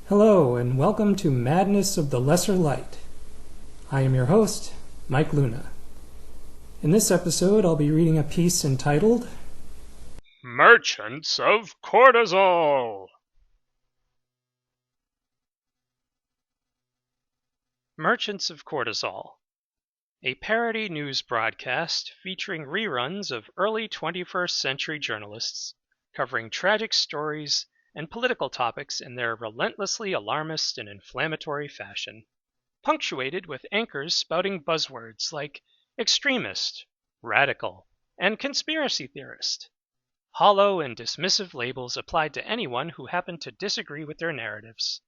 Hello, and welcome to Madness of the Lesser Light. I am your host, Mike Luna. In this episode, I'll be reading a piece entitled Merchants of Cortisol. Merchants of Cortisol, a parody news broadcast featuring reruns of early 21st century journalists covering tragic stories and political topics in their relentlessly alarmist and inflammatory fashion, punctuated with anchors spouting buzzwords like extremist, radical, and conspiracy theorist. Hollow and dismissive labels applied to anyone who happened to disagree with their narratives.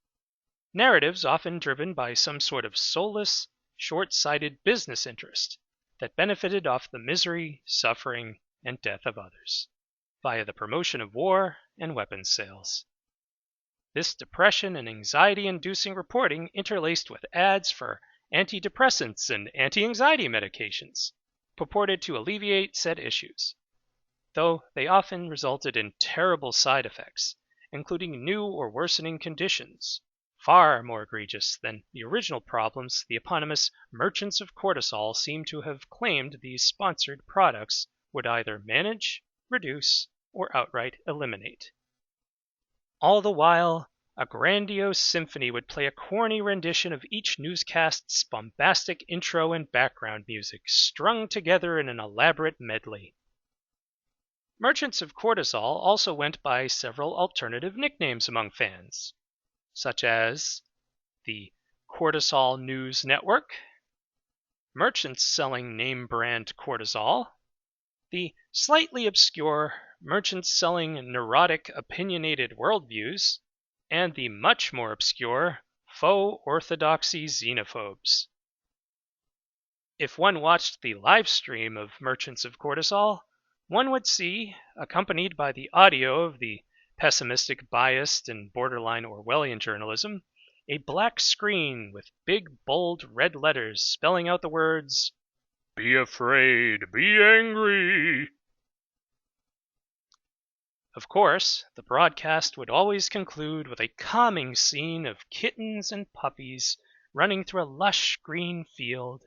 Narratives often driven by some sort of soulless, short-sighted business interest that benefited off the misery, suffering, and death of others, via the promotion of war and weapons sales. This depression and anxiety-inducing reporting interlaced with ads for antidepressants and anti-anxiety medications, purported to alleviate said issues, though they often resulted in terrible side effects, including new or worsening conditions, far more egregious than the original problems the eponymous Merchants of Cortisol seem to have claimed these sponsored products would either manage, reduce, or outright eliminate. All the while, a grandiose symphony would play a corny rendition of each newscast's bombastic intro and background music strung together in an elaborate medley. Merchants of Cortisol also went by several alternative nicknames among fans, such as the Cortisol News Network, merchants selling name-brand Cortisol, the slightly obscure merchants selling neurotic, opinionated worldviews, and the much more obscure faux orthodoxy xenophobes. If one watched the live stream of Merchants of Cortisol, one would see, accompanied by the audio of the pessimistic, biased, and borderline Orwellian journalism, a black screen with big, bold red letters spelling out the words, "Be afraid, be angry." Of course, the broadcast would always conclude with a calming scene of kittens and puppies running through a lush green field,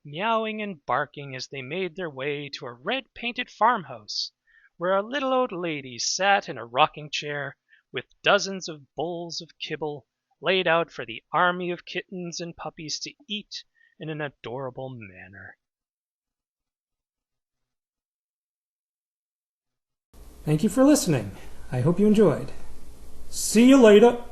meowing and barking as they made their way to a red-painted farmhouse, where a little old lady sat in a rocking chair with dozens of bowls of kibble laid out for the army of kittens and puppies to eat in an adorable manner. Thank you for listening. I hope you enjoyed. See you later.